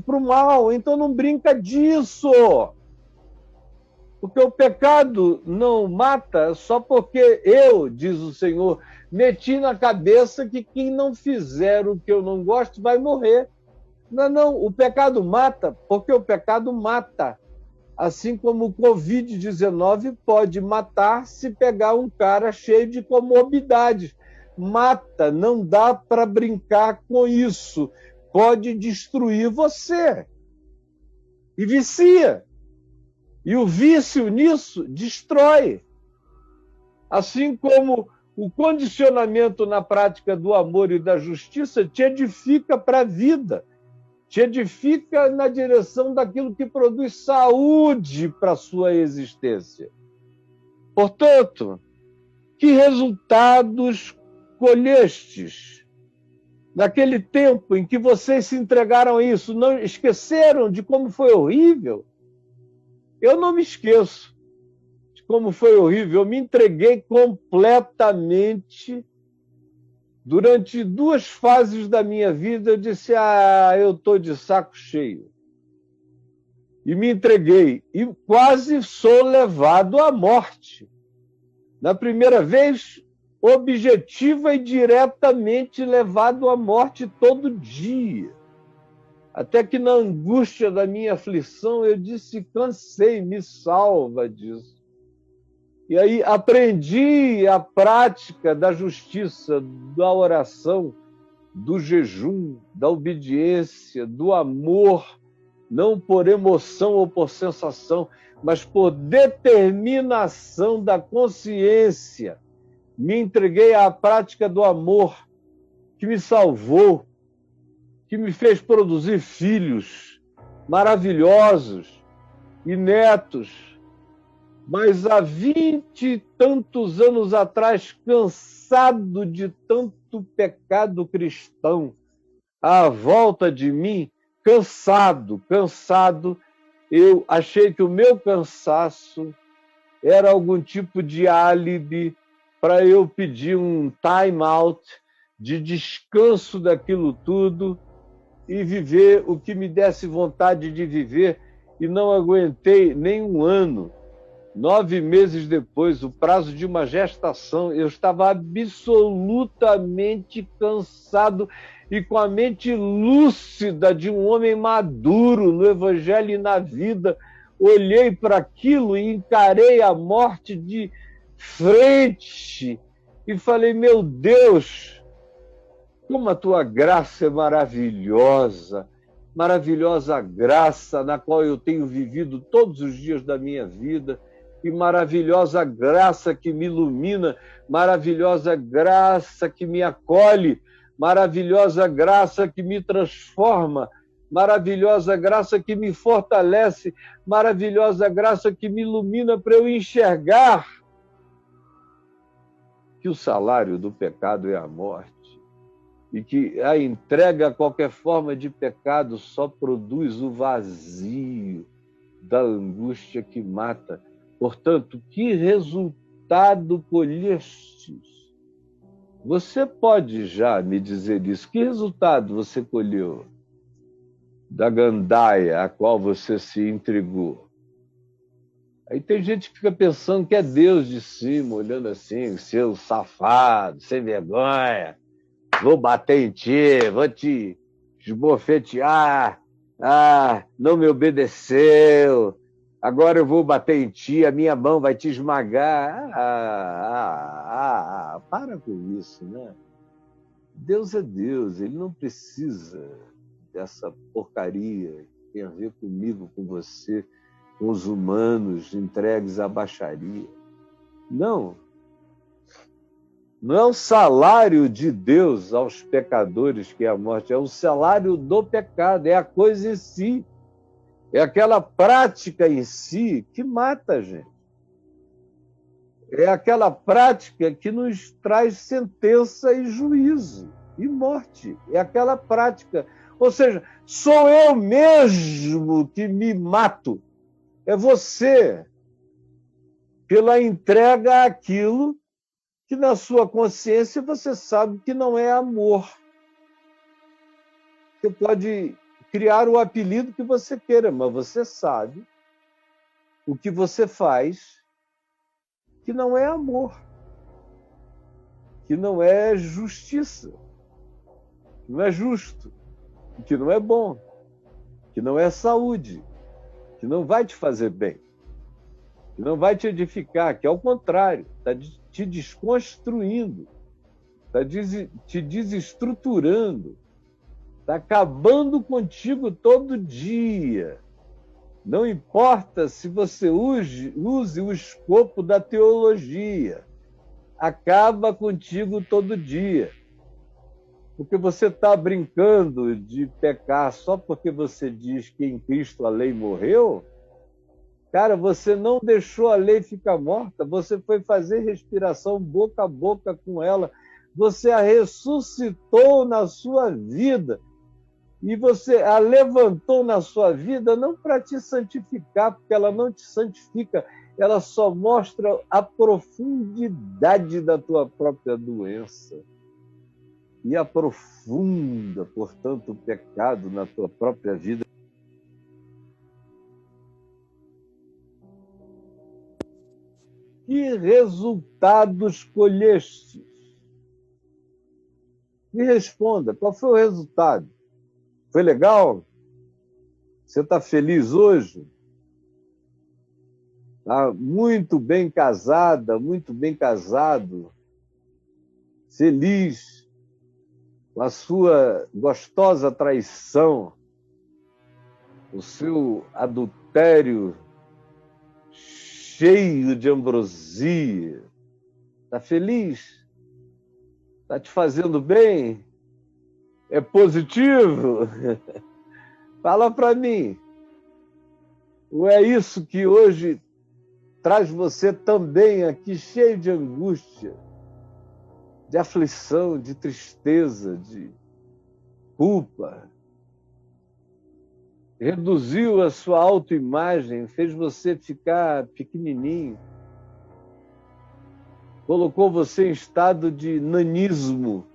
para o mal, então não brinca disso. Porque o pecado não mata só porque eu, diz o Senhor, meti na cabeça que quem não fizer o que eu não gosto vai morrer. Não, não, o pecado mata porque o pecado mata. Assim como o Covid-19 pode matar se pegar um cara cheio de comorbidades. Mata, não dá para brincar com isso. Pode destruir você. E vicia. E o vício nisso destrói. Assim como o condicionamento na prática do amor e da justiça te edifica para a vida, te edifica na direção daquilo que produz saúde para a sua existência. Portanto, que resultados colhestes naquele tempo em que vocês se entregaram a isso? Não esqueceram de como foi horrível? Eu não me esqueço de como foi horrível. Eu me entreguei completamente. Durante 2 fases da minha vida, eu disse, eu estou de saco cheio. E me entreguei. E quase sou levado à morte. Na primeira vez, objetiva e diretamente levado à morte todo dia. Até que na angústia da minha aflição, eu disse, cansei, me salva disso. E aí aprendi a prática da justiça, da oração, do jejum, da obediência, do amor, não por emoção ou por sensação, mas por determinação da consciência. Me entreguei à prática do amor, que me salvou, que me fez produzir filhos maravilhosos e netos. Mas há 20 e tantos anos atrás, cansado de tanto pecado cristão à volta de mim, cansado, eu achei que o meu cansaço era algum tipo de álibi para eu pedir um time out de descanso daquilo tudo e viver o que me desse vontade de viver, e não aguentei nem um ano. 9 meses depois, o prazo de uma gestação, eu estava absolutamente cansado e com a mente lúcida de um homem maduro no Evangelho e na vida. Olhei para aquilo e encarei a morte de frente e falei, meu Deus, como a tua graça é maravilhosa, maravilhosa graça na qual eu tenho vivido todos os dias da minha vida, e maravilhosa graça que me ilumina, maravilhosa graça que me acolhe, maravilhosa graça que me transforma, maravilhosa graça que me fortalece, maravilhosa graça que me ilumina para eu enxergar que o salário do pecado é a morte e que a entrega a qualquer forma de pecado só produz o vazio da angústia que mata. Portanto, que resultado colhestes? Você pode já me dizer isso? Que resultado você colheu da gandaia a qual você se entregou? Aí tem gente que fica pensando que é Deus de cima, olhando assim, seu safado, sem vergonha, vou bater em ti, vou te esbofetear, não me obedeceu, agora eu vou bater em ti, a minha mão vai te esmagar. Para com isso, né? Deus é Deus, ele não precisa dessa porcaria que tem a ver comigo, com você, com os humanos entregues à baixaria. Não. Não é o salário de Deus aos pecadores que é a morte, é o salário do pecado, é a coisa em si. É aquela prática em si que mata a gente. É aquela prática que nos traz sentença e juízo e morte. É aquela prática. Ou seja, sou eu mesmo que me mato. É você, pela entrega àquilo que na sua consciência você sabe que não é amor. Você pode criar o apelido que você queira, mas você sabe o que você faz que não é amor, que não é justiça, que não é justo, que não é bom, que não é saúde, que não vai te fazer bem, que não vai te edificar, que ao contrário, está te desconstruindo, está te desestruturando, está acabando contigo todo dia. Não importa se você use o escopo da teologia, acaba contigo todo dia. Porque você está brincando de pecar só porque você diz que em Cristo a lei morreu. Cara, você não deixou a lei ficar morta, você foi fazer respiração boca a boca com ela, você a ressuscitou na sua vida e você a levantou na sua vida não para te santificar, porque ela não te santifica, ela só mostra a profundidade da tua própria doença e aprofunda, portanto, o pecado na tua própria vida. Que resultados colhestes? Me responda, qual foi o resultado? Foi legal? Você está feliz hoje? Está muito bem casada, muito bem casado, feliz com a sua gostosa traição, o seu adultério cheio de ambrosia. Está feliz? Está te fazendo bem? É positivo? Fala para mim. Ou é isso que hoje traz você também aqui cheio de angústia, de aflição, de tristeza, de culpa? Reduziu a sua autoimagem, fez você ficar pequenininho, colocou você em estado de nanismo,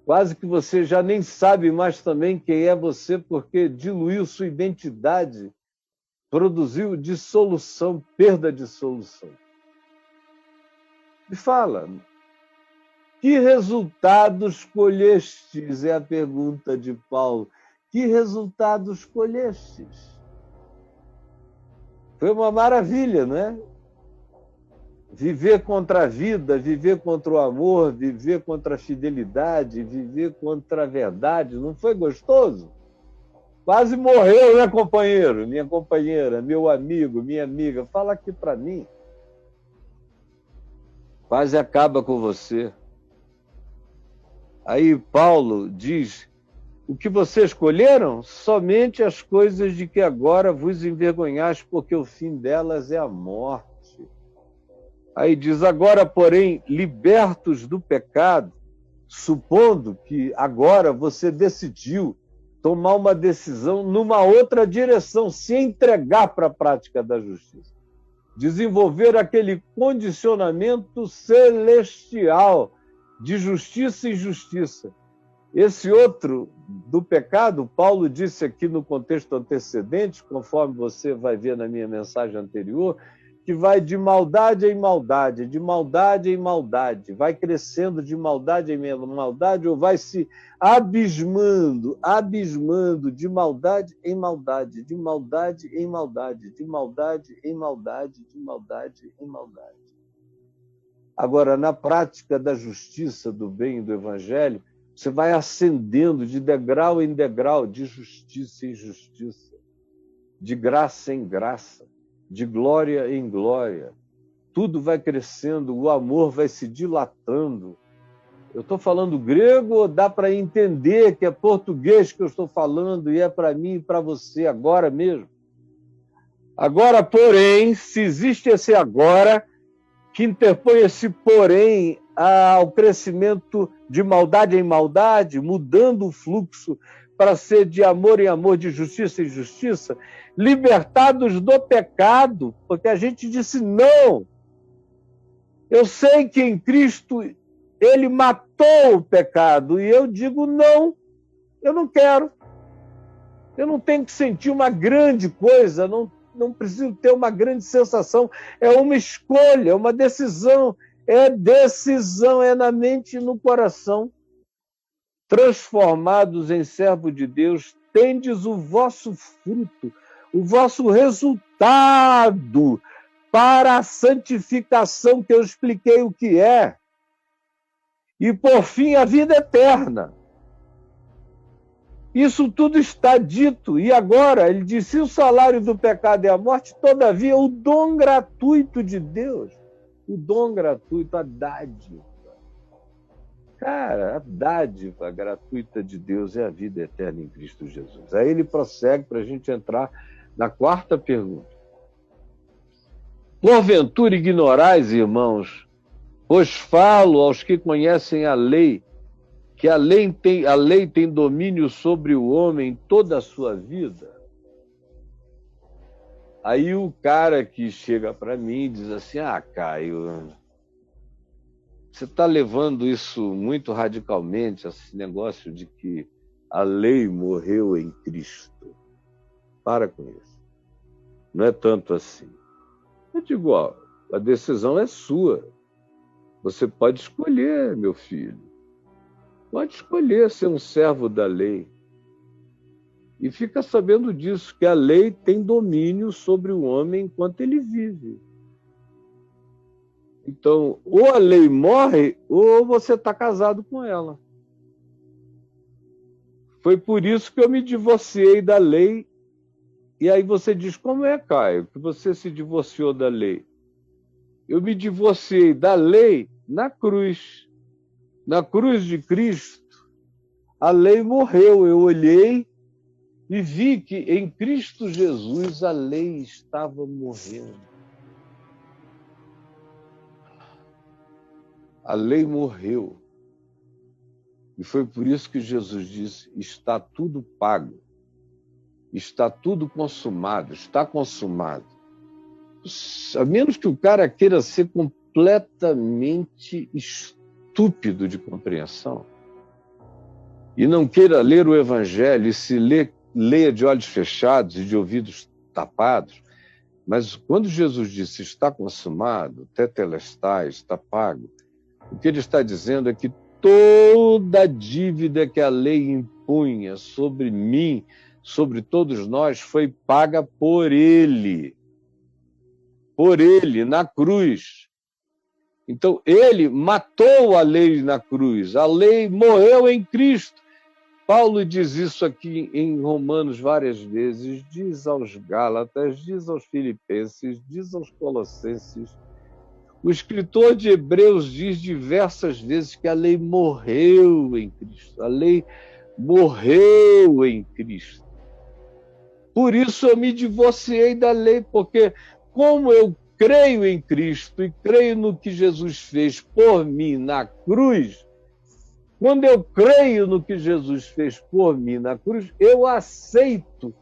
quase que você já nem sabe mais também quem é você, porque diluiu sua identidade, produziu dissolução, perda de solução. Me fala, que resultados colhestes? É a pergunta de Paulo. Que resultados colhestes? Foi uma maravilha, não é? Viver contra a vida, viver contra o amor, viver contra a fidelidade, viver contra a verdade, não foi gostoso? Quase morreu, né, companheiro? Minha companheira, meu amigo, minha amiga, fala aqui para mim. Quase acaba com você. Aí Paulo diz: o que vocês escolheram? Somente as coisas de que agora vos envergonhais, porque o fim delas é a morte. Aí diz: agora, porém, libertos do pecado, supondo que agora você decidiu tomar uma decisão numa outra direção, se entregar para a prática da justiça, desenvolver aquele condicionamento celestial de justiça e justiça. Esse outro do pecado, Paulo disse aqui no contexto antecedente, conforme você vai ver na minha mensagem anterior, que vai de maldade em maldade, de maldade em maldade, vai crescendo de maldade em maldade, ou vai se abismando de maldade em maldade, de maldade em maldade, de maldade em maldade, de maldade em maldade. Agora, na prática da justiça, do bem e do evangelho, você vai ascendendo de degrau em degrau, de justiça em justiça, de graça em graça, de glória em glória. Tudo vai crescendo, o amor vai se dilatando. Eu estou falando grego ou dá para entender que é português que eu estou falando e é para mim e para você agora mesmo? Agora, porém, se existe esse agora, que interpõe esse porém ao crescimento de maldade em maldade, mudando o fluxo para ser de amor em amor, de justiça em justiça, libertados do pecado, porque a gente disse não. Eu sei que em Cristo ele matou o pecado, e eu digo não, eu não quero. Eu não tenho que sentir uma grande coisa, não preciso ter uma grande sensação. É uma escolha, é uma decisão. É decisão, é na mente e no coração. Transformados em servo de Deus, tendes o vosso fruto, o vosso resultado para a santificação, que eu expliquei o que é. E, por fim, a vida eterna. Isso tudo está dito. E agora, ele diz, se o salário do pecado é a morte, todavia o dom gratuito de Deus, o dom gratuito, a dádiva. Cara, a dádiva gratuita de Deus é a vida eterna em Cristo Jesus. Aí ele prossegue para a gente entrar na quarta pergunta. Porventura ignorais, irmãos, pois falo aos que conhecem a lei, que a lei tem domínio sobre o homem toda a sua vida. Aí o cara que chega para mim diz assim, Caio, você está levando isso muito radicalmente, esse negócio de que a lei morreu em Cristo. Para com isso. Não é tanto assim. Eu digo, a decisão é sua. Você pode escolher, meu filho. Pode escolher ser um servo da lei. E fica sabendo disso, que a lei tem domínio sobre o homem enquanto ele vive. Então, ou a lei morre, ou você está casado com ela. Foi por isso que eu me divorciei da lei. E aí você diz, como é, Caio, que você se divorciou da lei? Eu me divorciei da lei na cruz. Na cruz de Cristo, a lei morreu. Eu olhei e vi que em Cristo Jesus a lei estava morrendo. A lei morreu. E foi por isso que Jesus disse, está tudo pago. Está tudo consumado, está consumado. A menos que o cara queira ser completamente estúpido de compreensão e não queira ler o Evangelho e se leia de olhos fechados e de ouvidos tapados. Mas quando Jesus disse, está consumado, tetelestai, está pago, o que ele está dizendo é que toda dívida que a lei impunha sobre mim, sobre todos nós, foi paga por ele. Por ele, na cruz. Então, ele matou a lei na cruz. A lei morreu em Cristo. Paulo diz isso aqui em Romanos várias vezes. Diz aos Gálatas, diz aos Filipenses, diz aos Colossenses. O escritor de Hebreus diz diversas vezes que a lei morreu em Cristo. A lei morreu em Cristo. Por isso eu me divorciei da lei, porque como eu creio em Cristo e creio no que Jesus fez por mim na cruz, quando eu creio no que Jesus fez por mim na cruz, eu aceito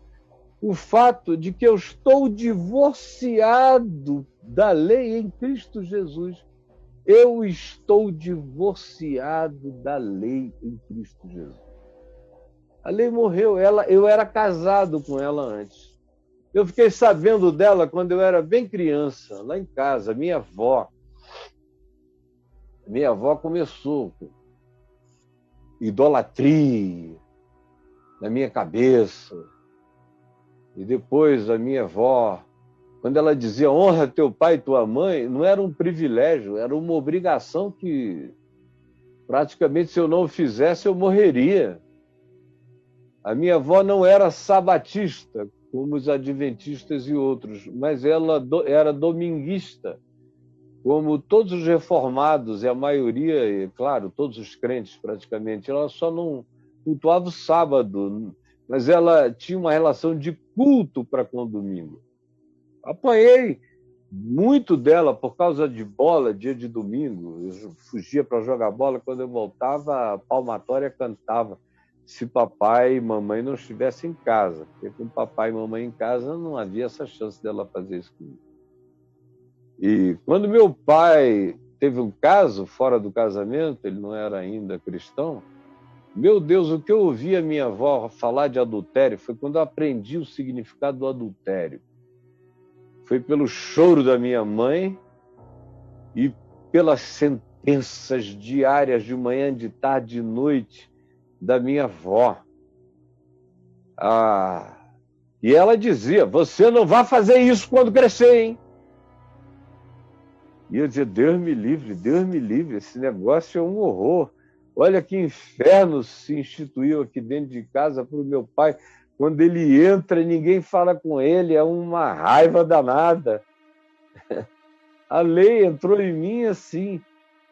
o fato de que eu estou divorciado da lei em Cristo Jesus. Eu estou divorciado da lei em Cristo Jesus. A lei morreu, eu era casado com ela antes. Eu fiquei sabendo dela quando eu era bem criança, lá em casa, minha avó. Minha avó começou com idolatria na minha cabeça. E depois a minha avó, quando ela dizia honra teu pai e tua mãe, não era um privilégio, era uma obrigação que praticamente se eu não o fizesse eu morreria. A minha avó não era sabatista, como os adventistas e outros, mas ela era dominguista, como todos os reformados, e a maioria, e, claro, todos os crentes praticamente. Ela só não cultuava o sábado, mas ela tinha uma relação de culto para com o domingo. Apanhei muito dela por causa de bola, dia de domingo. Eu fugia para jogar bola, quando eu voltava, a palmatória cantava se papai e mamãe não estivessem em casa. Porque com papai e mamãe em casa não havia essa chance dela fazer isso comigo. E quando meu pai teve um caso fora do casamento, ele não era ainda cristão, Meu Deus, o que eu ouvi a minha avó falar de adultério foi quando eu aprendi o significado do adultério. Foi pelo choro da minha mãe e pelas sentenças diárias de manhã, de tarde, de noite da minha avó. E ela dizia, você não vai fazer isso quando crescer, hein? E eu dizia, Deus me livre, esse negócio é um horror. Olha que inferno se instituiu aqui dentro de casa para o meu pai. Quando ele entra, ninguém fala com ele, é uma raiva danada. A lei entrou em mim assim,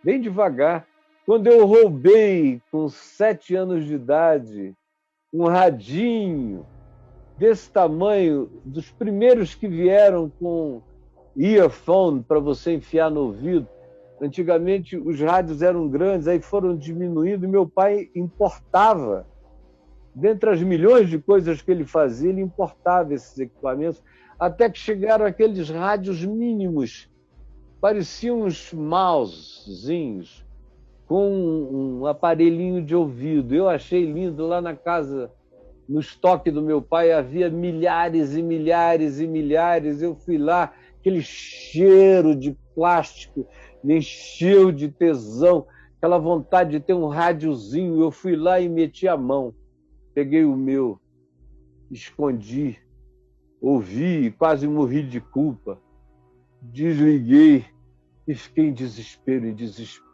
bem devagar. Quando eu roubei, com 7 anos de idade, um radinho desse tamanho, dos primeiros que vieram com earphone para você enfiar no ouvido. Antigamente os rádios eram grandes, aí foram diminuindo, e meu pai importava. Dentre as milhões de coisas que ele fazia, ele importava esses equipamentos, até que chegaram aqueles rádios mínimos, pareciam uns mousezinhos, com um aparelhinho de ouvido. Eu achei lindo. Lá na casa, no estoque do meu pai, havia milhares e milhares e milhares. Eu fui lá, aquele cheiro de plástico me encheu de tesão, aquela vontade de ter um rádiozinho. Eu fui lá e meti a mão, peguei o meu, escondi, ouvi e quase morri de culpa. Desliguei e fiquei em desespero.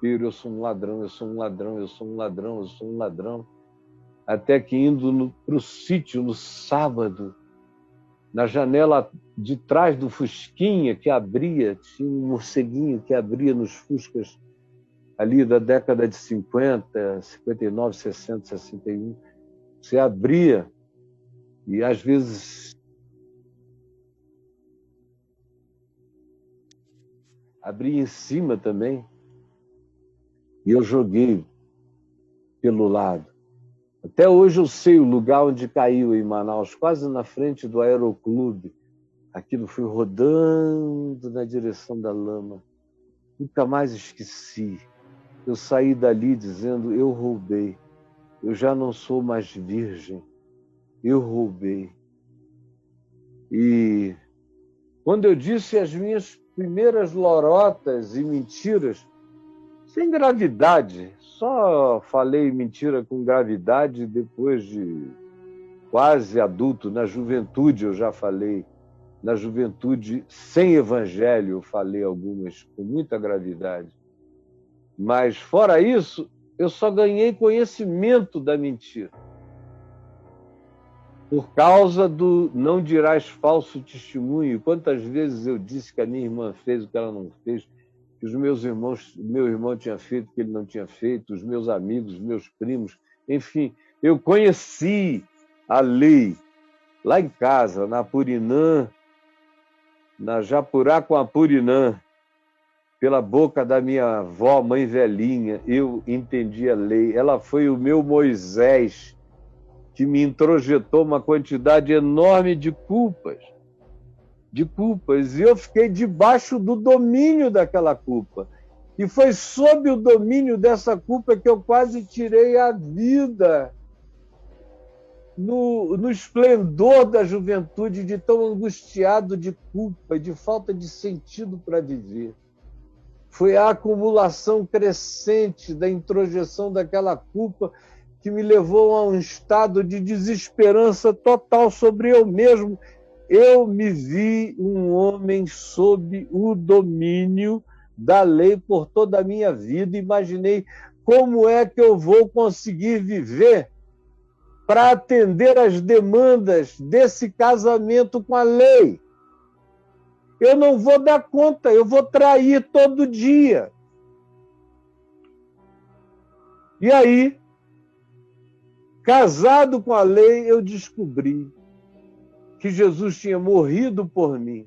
Eu sou um ladrão, eu sou um ladrão, eu sou um ladrão, eu sou um ladrão. Até que indo para o sítio no sábado, na janela de trás do Fusquinha que abria, tinha um morceguinho que abria nos Fuscas ali da década de 50, 59, 60, 61. Você abria e às vezes abria em cima também. E eu joguei pelo lado. Até hoje eu sei o lugar onde caiu em Manaus, quase na frente do Aeroclube. Aquilo foi rodando na direção da lama. Nunca mais esqueci. Eu saí dali dizendo, eu roubei. Eu já não sou mais virgem. Eu roubei. E quando eu disse as minhas primeiras lorotas e mentiras, sem gravidade, só falei mentira com gravidade depois de quase adulto. Na juventude eu já falei. Na juventude, sem evangelho, eu falei algumas com muita gravidade. Mas, fora isso, eu só ganhei conhecimento da mentira. Por causa do não dirás falso testemunho. Quantas vezes eu disse que a minha irmã fez o que ela não fez, que os meus irmãos, meu irmão tinha feito o que ele não tinha feito, os meus amigos, meus primos, enfim, eu conheci a lei lá em casa, na Apurinã, na Japurá com Apurinã, pela boca da minha avó, mãe velhinha, eu entendi a lei. Ela foi o meu Moisés, que me introjetou uma quantidade enorme de culpas. E eu fiquei debaixo do domínio daquela culpa. E foi sob o domínio dessa culpa que eu quase tirei a vida. No esplendor da juventude, de tão angustiado de culpa e de falta de sentido para viver. Foi a acumulação crescente da introjeção daquela culpa que me levou a um estado de desesperança total sobre eu mesmo. Eu me vi um homem sob o domínio da lei por toda a minha vida. Imaginei como é que eu vou conseguir viver para atender às demandas desse casamento com a lei. Eu não vou dar conta, eu vou trair todo dia. E aí, casado com a lei, eu descobri que Jesus tinha morrido por mim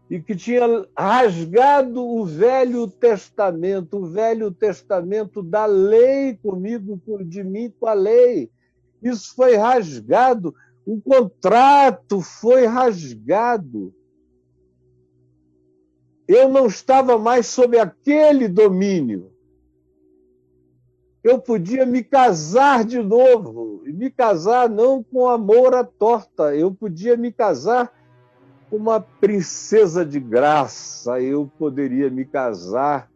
e que tinha rasgado o Velho Testamento da lei comigo, de mim com a lei. Isso foi rasgado, o contrato foi rasgado. Eu não estava mais sob aquele domínio. eu podia me casar de novo, e me casar não com amor à torta, eu podia me casar com uma princesa de graça, eu poderia me casar,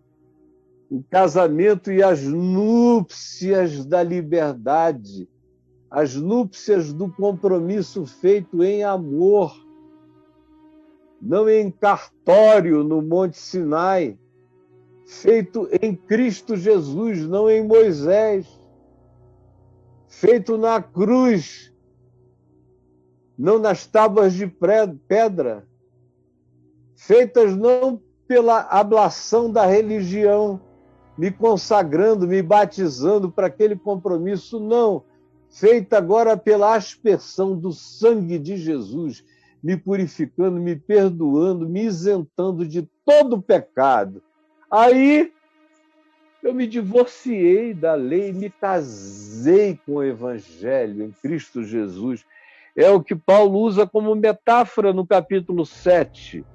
o casamento e as núpcias da liberdade, as núpcias do compromisso feito em amor, não em cartório no Monte Sinai, feito em Cristo Jesus, não em Moisés, feito na cruz, não nas tábuas de pedra, feitas não pela ablação da religião, me consagrando, me batizando para aquele compromisso, não, feita agora pela aspersão do sangue de Jesus, me purificando, me perdoando, me isentando de todo pecado. Aí eu me divorciei da lei, me casei com o Evangelho em Cristo Jesus. É o que Paulo usa como metáfora no capítulo 7,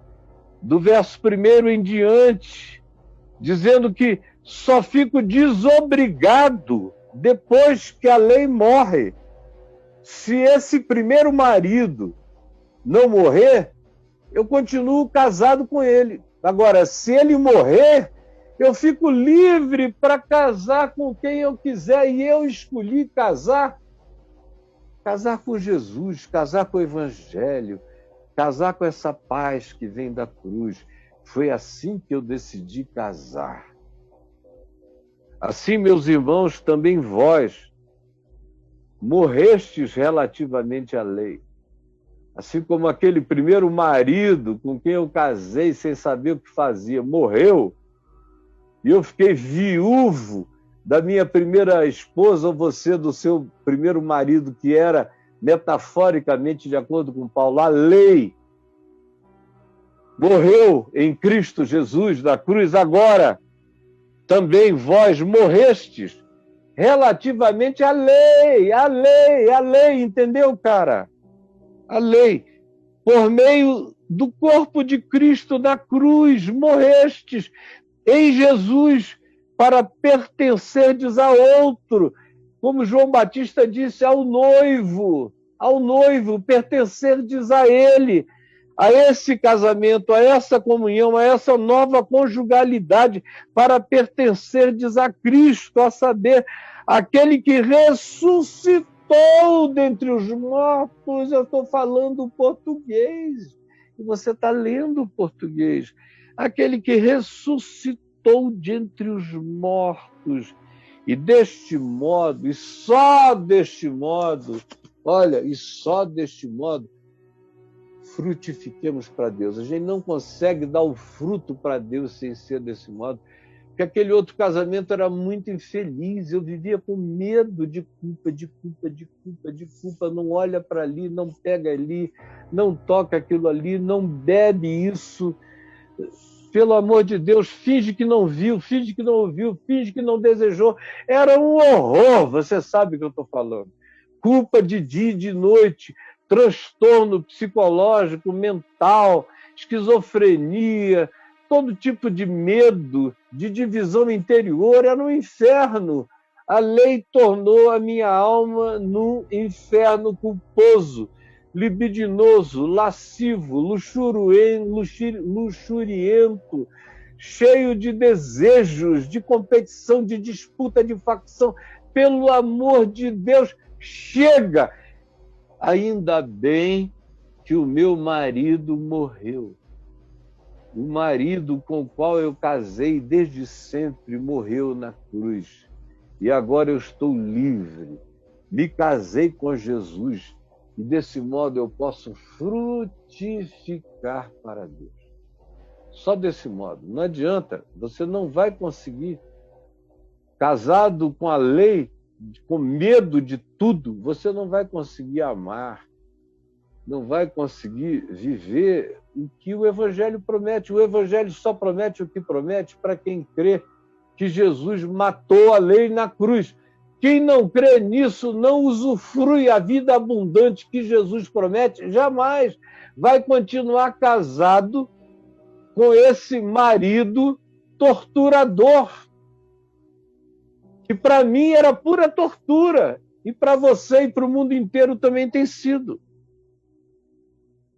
do verso 1 em diante, dizendo que só fico desobrigado depois que a lei morre. Se esse primeiro marido não morrer, eu continuo casado com ele. Agora, se ele morrer, eu fico livre para casar com quem eu quiser. E eu escolhi casar com Jesus, casar com o Evangelho, casar com essa paz que vem da cruz. Foi assim que eu decidi casar. Assim, meus irmãos, também vós morrestes relativamente à lei. Assim como aquele primeiro marido com quem eu casei sem saber o que fazia, morreu, e eu fiquei viúvo da minha primeira esposa, ou você do seu primeiro marido, que era, metaforicamente, de acordo com Paulo, a lei. Morreu em Cristo Jesus na cruz, agora também vós morrestes relativamente à lei, entendeu, cara? A lei, por meio do corpo de Cristo na cruz, morrestes em Jesus para pertencerdes a outro, como João Batista disse, ao noivo, pertencerdes a ele, a esse casamento, a essa comunhão, a essa nova conjugalidade, para pertencerdes a Cristo, a saber, aquele que ressuscitou dentre os mortos. Eu estou falando português, e você está lendo português. Aquele que ressuscitou dentre os mortos, e deste modo, e só deste modo, frutifiquemos para Deus. A gente não consegue dar o fruto para Deus sem ser desse modo, porque aquele outro casamento era muito infeliz, eu vivia com medo de culpa, não olha para ali, não pega ali, não toca aquilo ali, não bebe isso, pelo amor de Deus, finge que não viu, finge que não ouviu, finge que não desejou, era um horror, você sabe o que eu estou falando, culpa de dia e de noite, transtorno psicológico, mental, esquizofrenia, todo tipo de medo, de divisão interior, era um inferno. A lei tornou a minha alma num inferno culposo, libidinoso, lascivo, luxuriento, cheio de desejos, de competição, de disputa, de facção. Pelo amor de Deus, chega! Ainda bem que o meu marido morreu. O marido com o qual eu casei desde sempre morreu na cruz. E agora eu estou livre. Me casei com Jesus. E desse modo eu posso frutificar para Deus. Só desse modo. Não adianta. Você não vai conseguir. Casado com a lei, com medo de tudo, você não vai conseguir amar. Não vai conseguir viver o que o Evangelho promete. O Evangelho só promete o que promete para quem crê que Jesus matou a lei na cruz. Quem não crê nisso não usufrui a vida abundante que Jesus promete, jamais vai continuar casado com esse marido torturador. que para mim era pura tortura, e para você e para o mundo inteiro também tem sido.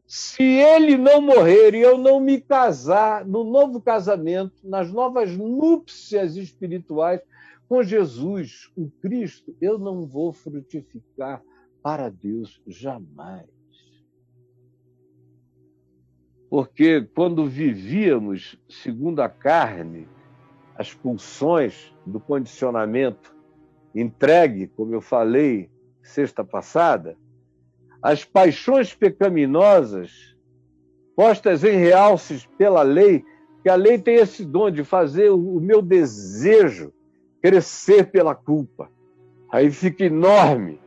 Se ele não morrer e eu não me casar no novo casamento, nas novas núpcias espirituais com Jesus, com Cristo, eu não vou frutificar para Deus jamais. Porque quando vivíamos segundo a carne, as pulsões do condicionamento entregue, como eu falei sexta passada, as paixões pecaminosas postas em realces pela lei, que a lei tem esse dom de fazer o meu desejo crescer pela culpa. Aí fica enorme.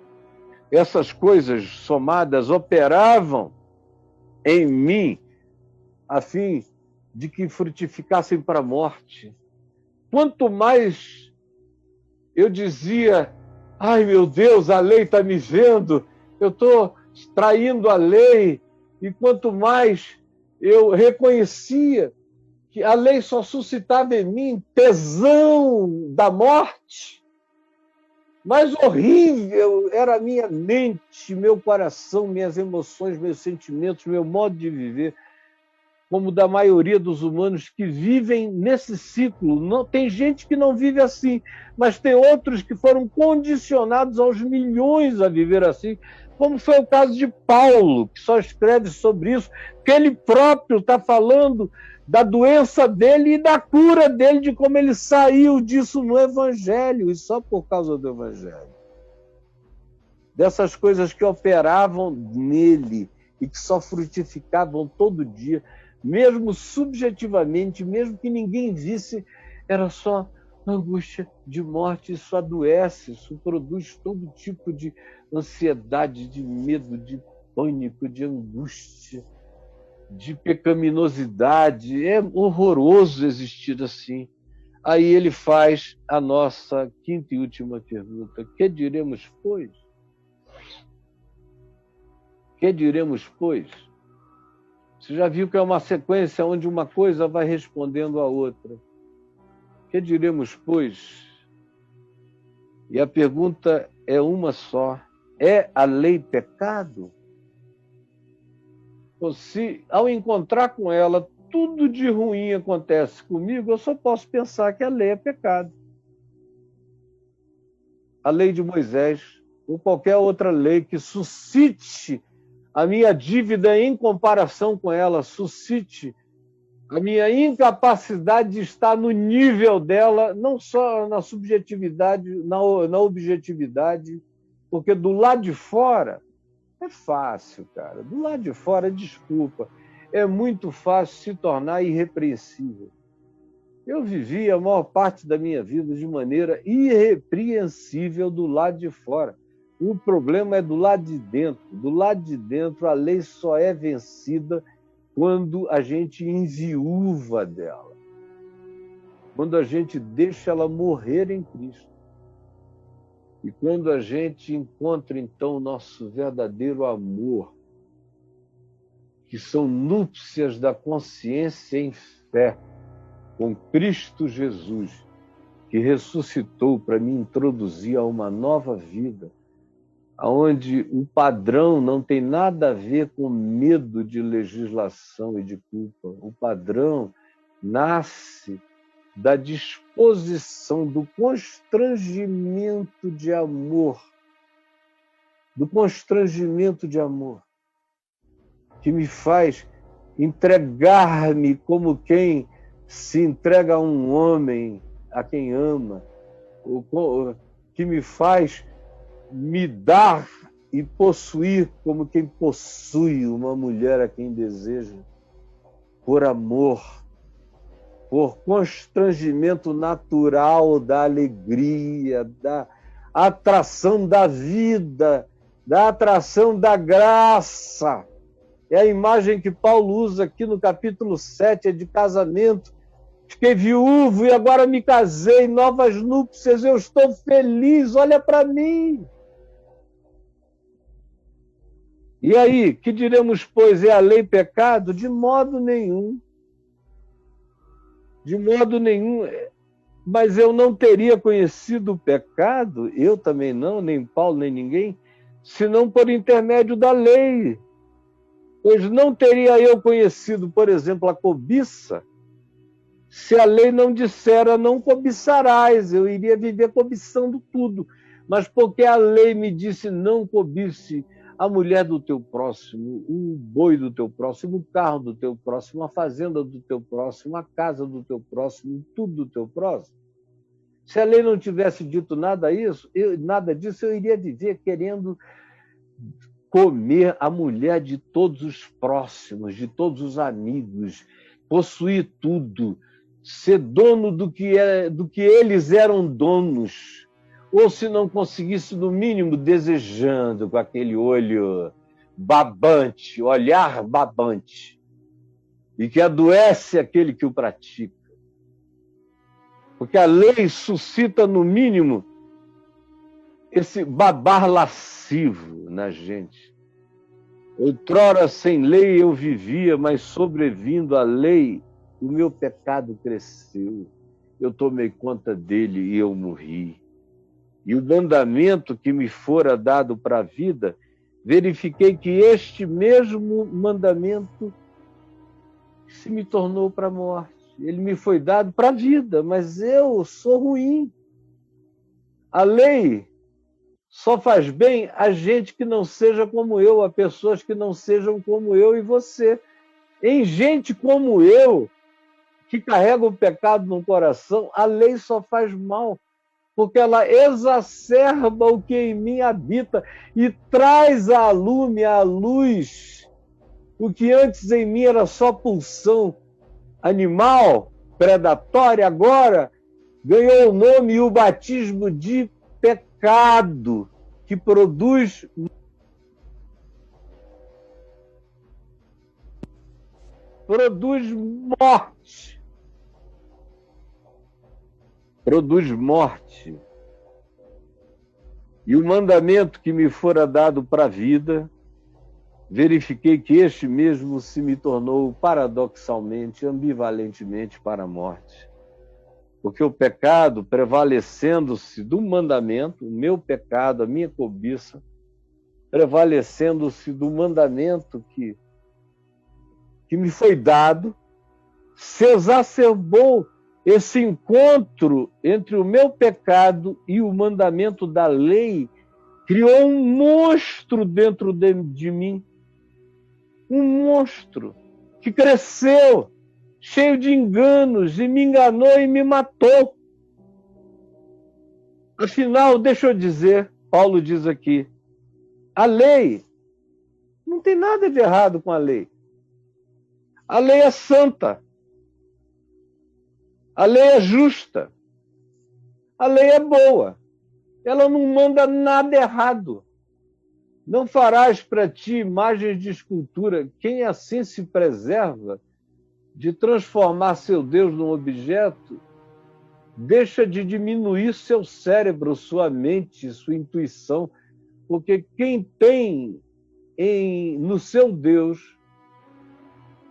Essas coisas somadas operavam em mim a fim de que frutificassem para a morte. Quanto mais eu dizia, ai meu Deus, a lei está me vendo, eu estou traindo a lei, e quanto mais eu reconhecia que a lei só suscitava em mim tesão da morte, mais horrível era a minha mente, meu coração, minhas emoções, meus sentimentos, meu modo de viver, como da maioria dos humanos que vivem nesse ciclo. Não, tem gente que não vive assim, mas tem outros que foram condicionados aos milhões a viver assim, como foi o caso de Paulo, que só escreve sobre isso, que ele próprio está falando da doença dele e da cura dele, de como ele saiu disso no Evangelho, e só por causa do Evangelho. Dessas coisas que operavam nele e que só frutificavam todo dia, mesmo subjetivamente, mesmo que ninguém visse, era só angústia de morte. Isso adoece, isso produz todo tipo de ansiedade, de medo, de pânico, de angústia, de pecaminosidade. É horroroso existir assim. Aí ele faz a nossa quinta e última pergunta: que diremos, pois? Que diremos, pois? Você já viu que é uma sequência onde uma coisa vai respondendo à outra. Que diremos, pois? E a pergunta é uma só: é a lei pecado? Ou se, ao encontrar com ela, tudo de ruim acontece comigo, eu só posso pensar que a lei é pecado. A lei de Moisés, ou qualquer outra lei que suscite a minha dívida em comparação com ela, suscite a minha incapacidade de estar no nível dela, não só na subjetividade, na objetividade, porque do lado de fora é fácil, cara. Do lado de fora, desculpa, é muito fácil se tornar irrepreensível. Eu vivi a maior parte da minha vida de maneira irrepreensível do lado de fora. O problema é do lado de dentro. Do lado de dentro, a lei só é vencida quando a gente enviúva dela, quando a gente deixa ela morrer em Cristo. E quando a gente encontra, então, o nosso verdadeiro amor, que são núpcias da consciência em fé, com Cristo Jesus, que ressuscitou para me introduzir a uma nova vida, onde o padrão não tem nada a ver com medo de legislação e de culpa. O padrão nasce da disposição, do constrangimento de amor, que me faz entregar-me como quem se entrega a um homem a quem ama, que me faz me dar e possuir como quem possui uma mulher a quem deseja, por amor, por constrangimento natural da alegria, da atração da vida, da atração da graça. É a imagem que Paulo usa aqui no capítulo 7, é de casamento. Fiquei viúvo e agora me casei, novas núpcias, eu estou feliz, olha para mim. E aí, que diremos, pois, é a lei pecado? De modo nenhum. De modo nenhum. Mas eu não teria conhecido o pecado, eu também não, nem Paulo, nem ninguém, senão por intermédio da lei. Pois não teria eu conhecido, por exemplo, a cobiça, se a lei não dissera não cobiçarás, eu iria viver cobiçando tudo. Mas porque a lei me disse não cobice a mulher do teu próximo, o boi do teu próximo, o carro do teu próximo, a fazenda do teu próximo, a casa do teu próximo, tudo do teu próximo. Se a lei não tivesse dito nada disso, eu iria viver querendo comer a mulher de todos os próximos, de todos os amigos, possuir tudo, ser dono do que eles eram donos, ou se não conseguisse, no mínimo, desejando com aquele olho babante, olhar babante, e que adoece aquele que o pratica. Porque a lei suscita, no mínimo, esse babar lascivo na gente. Outrora, sem lei eu vivia, mas sobrevindo à lei, o meu pecado cresceu. Eu tomei conta dele e eu morri. E o mandamento que me fora dado para a vida, verifiquei que este mesmo mandamento se me tornou para a morte. Ele me foi dado para a vida, mas eu sou ruim. A lei só faz bem a gente que não seja como eu, a pessoas que não sejam como eu e você. Em gente como eu, que carrega o pecado no coração, a lei só faz mal, porque ela exacerba o que em mim habita e traz à lume, à luz, o que antes em mim era só pulsão animal, predatória, agora ganhou o nome e o batismo de pecado, que produz morte. Produz morte. E o mandamento que me fora dado para a vida, verifiquei que este mesmo se me tornou paradoxalmente, ambivalentemente para a morte. Porque o pecado, prevalecendo-se do mandamento, o meu pecado, a minha cobiça, prevalecendo-se do mandamento que me foi dado, se exacerbou esse encontro entre o meu pecado e o mandamento da lei, criou um monstro dentro de mim. Um monstro que cresceu, cheio de enganos, e me enganou e me matou. Afinal, deixa eu dizer, Paulo diz aqui, a lei, não tem nada de errado com a lei. A lei é santa. A lei é justa. A lei é boa. Ela não manda nada errado. Não farás para ti imagens de escultura. Quem assim se preserva de transformar seu Deus num objeto, deixa de diminuir seu cérebro, sua mente, sua intuição, porque quem tem no seu Deus,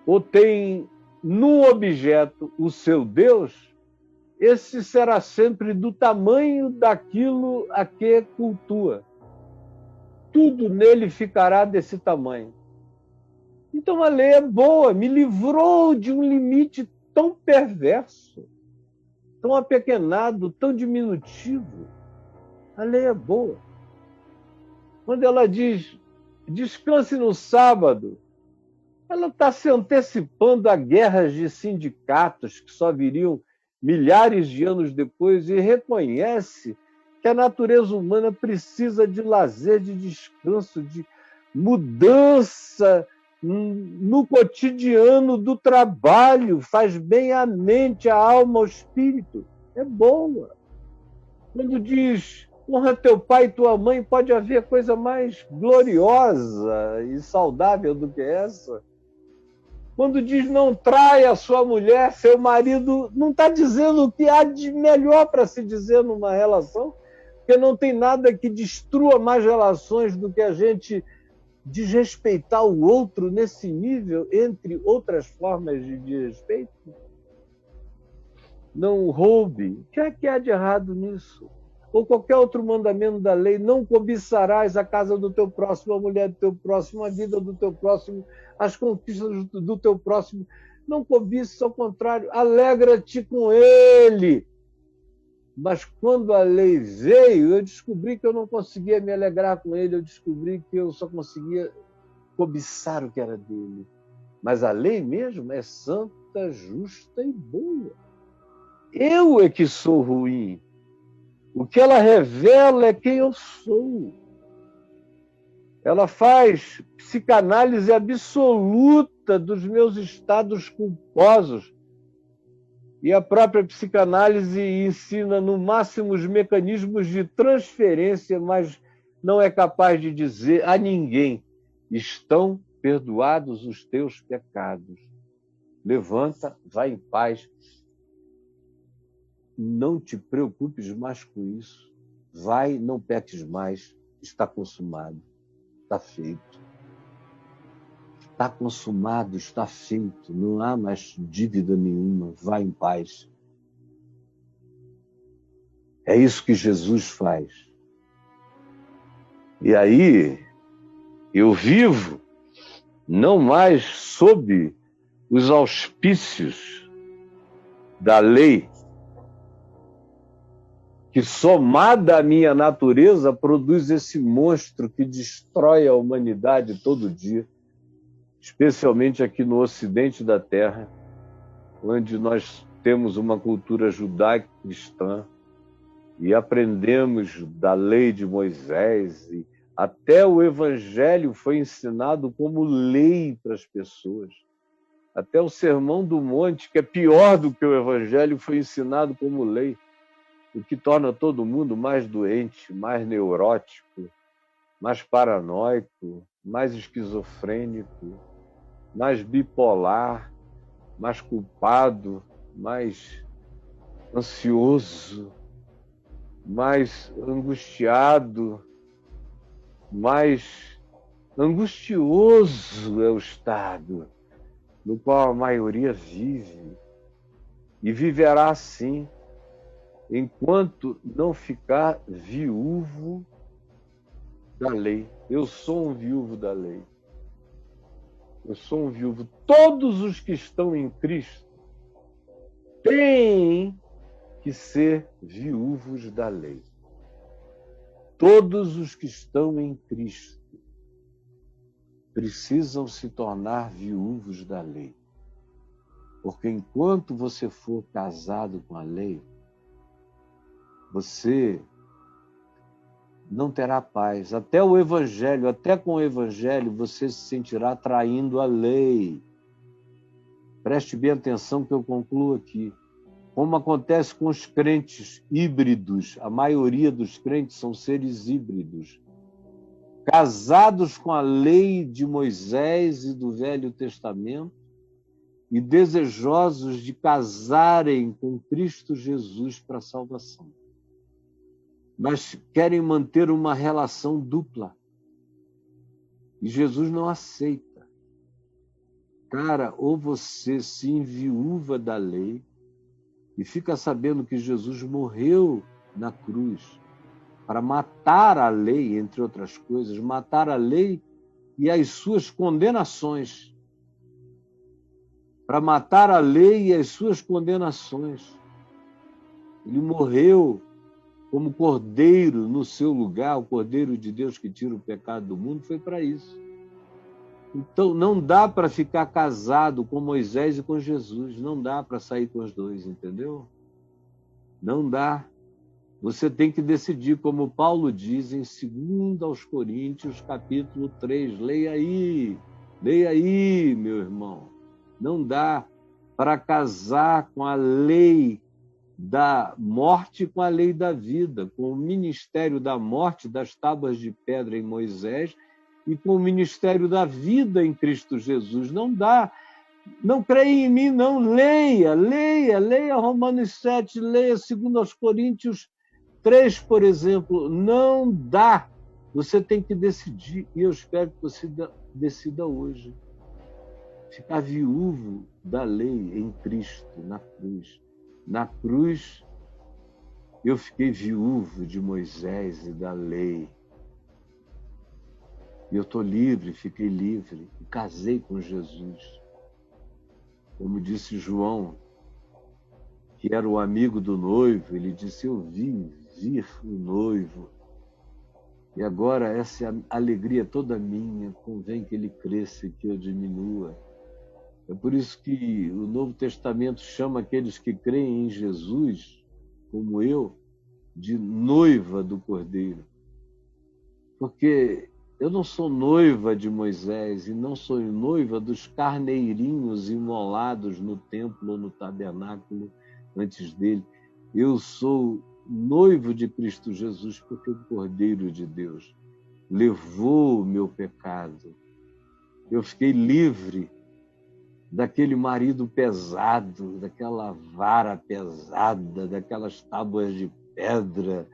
ou tem num objeto o seu Deus, esse será sempre do tamanho daquilo a que cultua. Tudo nele ficará desse tamanho. Então a lei é boa, me livrou de um limite tão perverso, tão apequenado, tão diminutivo. A lei é boa. Quando ela diz, descanse no sábado, ela está se antecipando a guerras de sindicatos que só viriam milhares de anos depois e reconhece que a natureza humana precisa de lazer, de descanso, de mudança no cotidiano do trabalho, faz bem à mente, à alma, ao espírito. É boa. Quando diz, honra teu pai e tua mãe, pode haver coisa mais gloriosa e saudável do que essa? Quando diz, não traia a sua mulher, seu marido, não está dizendo o que há de melhor para se dizer numa relação, porque não tem nada que destrua mais relações do que a gente desrespeitar o outro nesse nível, entre outras formas de desrespeito. não roube. O que é que há de errado nisso? Ou qualquer outro mandamento da lei, não cobiçarás a casa do teu próximo, a mulher do teu próximo, a vida do teu próximo, as conquistas do teu próximo. Não cobices, ao contrário, alegra-te com ele. Mas quando a lei veio, eu descobri que eu não conseguia me alegrar com ele, eu descobri que eu só conseguia cobiçar o que era dele. Mas a lei mesmo é santa, justa e boa. Eu é que sou ruim. O que ela revela é quem eu sou. Ela faz psicanálise absoluta dos meus estados culposos. E a própria psicanálise ensina no máximo os mecanismos de transferência, mas não é capaz de dizer a ninguém: estão perdoados os teus pecados. Levanta, vai em paz. Não te preocupes mais com isso. Vai, não peques mais. Está consumado. Está feito. Está consumado, está feito. Não há mais dívida nenhuma. Vai em paz. É isso que Jesus faz. E aí, eu vivo não mais sob os auspícios da lei, que somada à minha natureza produz esse monstro que destrói a humanidade todo dia, especialmente aqui no ocidente da Terra, onde nós temos uma cultura judaico-cristã e aprendemos da lei de Moisés, e até o Evangelho foi ensinado como lei para as pessoas. Até o Sermão do Monte, que é pior do que o Evangelho, foi ensinado como lei, o que torna todo mundo mais doente, mais neurótico, mais paranoico, mais esquizofrênico, mais bipolar, mais culpado, mais ansioso, mais angustiado, mais angustioso é o estado no qual a maioria vive e viverá assim enquanto não ficar viúvo da lei. Eu sou um viúvo da lei. Eu sou um viúvo. Todos os que estão em Cristo têm que ser viúvos da lei. Todos os que estão em Cristo precisam se tornar viúvos da lei. Porque enquanto você for casado com a lei, você não terá paz. Até o Evangelho, até com o Evangelho, você se sentirá traindo a lei. Preste bem atenção que eu concluo aqui. Como acontece com os crentes híbridos, a maioria dos crentes são seres híbridos, casados com a lei de Moisés e do Velho Testamento e desejosos de casarem com Cristo Jesus para a salvação. Mas querem manter uma relação dupla. E Jesus não aceita. Cara, ou você se enviúva da lei e fica sabendo que Jesus morreu na cruz para matar a lei, entre outras coisas, matar a lei e as suas condenações. Para matar a lei e as suas condenações. Ele morreu como cordeiro no seu lugar, o cordeiro de Deus que tira o pecado do mundo, foi para isso. Então, não dá para ficar casado com Moisés e com Jesus, não dá para sair com os dois, entendeu? Não dá. Você tem que decidir, como Paulo diz em 2 aos Coríntios, capítulo 3. Leia aí, meu irmão. Não dá para casar com a lei da morte com a lei da vida, com o ministério da morte das tábuas de pedra em Moisés e com o ministério da vida em Cristo Jesus. Não dá. Não creia em mim, não. Leia Romanos 7, leia 2 aos Coríntios 3, por exemplo. Não dá. Você tem que decidir, e eu espero que você decida hoje. Ficar viúvo da lei em Cristo, na cruz. Na cruz, eu fiquei viúvo de Moisés e da lei. E eu estou livre, fiquei livre, e casei com Jesus. Como disse João, que era o amigo do noivo, ele disse, eu vi vir o noivo. E agora essa alegria toda minha, convém que ele cresça e que eu diminua. É por isso que o Novo Testamento chama aqueles que creem em Jesus, como eu, de noiva do Cordeiro. Porque eu não sou noiva de Moisés e não sou noiva dos carneirinhos imolados no templo ou no tabernáculo antes dele. Eu sou noivo de Cristo Jesus porque o Cordeiro de Deus levou o meu pecado. Eu fiquei livre daquele marido pesado, daquela vara pesada, daquelas tábuas de pedra,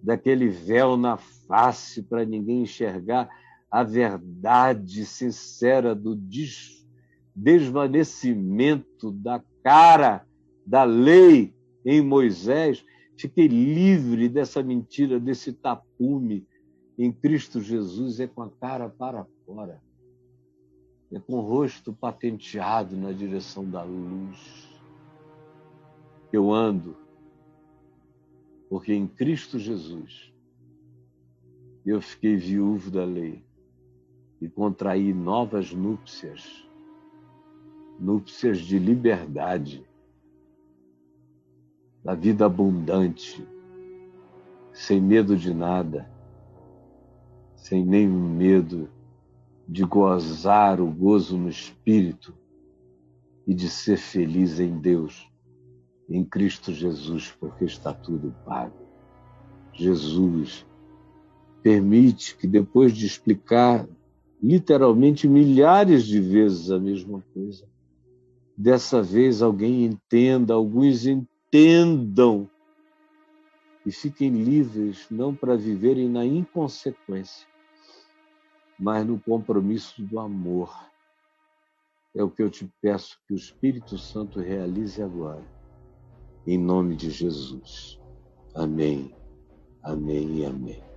daquele véu na face para ninguém enxergar a verdade sincera do desvanecimento da cara da lei em Moisés. Fiquei livre dessa mentira, desse tapume. Em Cristo Jesus é com a cara para fora. É com o rosto patenteado na direção da luz. Eu ando, porque em Cristo Jesus eu fiquei viúvo da lei e contraí novas núpcias, núpcias de liberdade, da vida abundante, sem medo de nada, sem nenhum medo de gozar o gozo no Espírito e de ser feliz em Deus, em Cristo Jesus, porque está tudo pago. Jesus permite que, depois de explicar literalmente milhares de vezes a mesma coisa, dessa vez alguém entenda, alguns entendam e fiquem livres, não para viverem na inconsequência, mas no compromisso do amor. É o que eu te peço que o Espírito Santo realize agora, em nome de Jesus. Amém, amém e amém.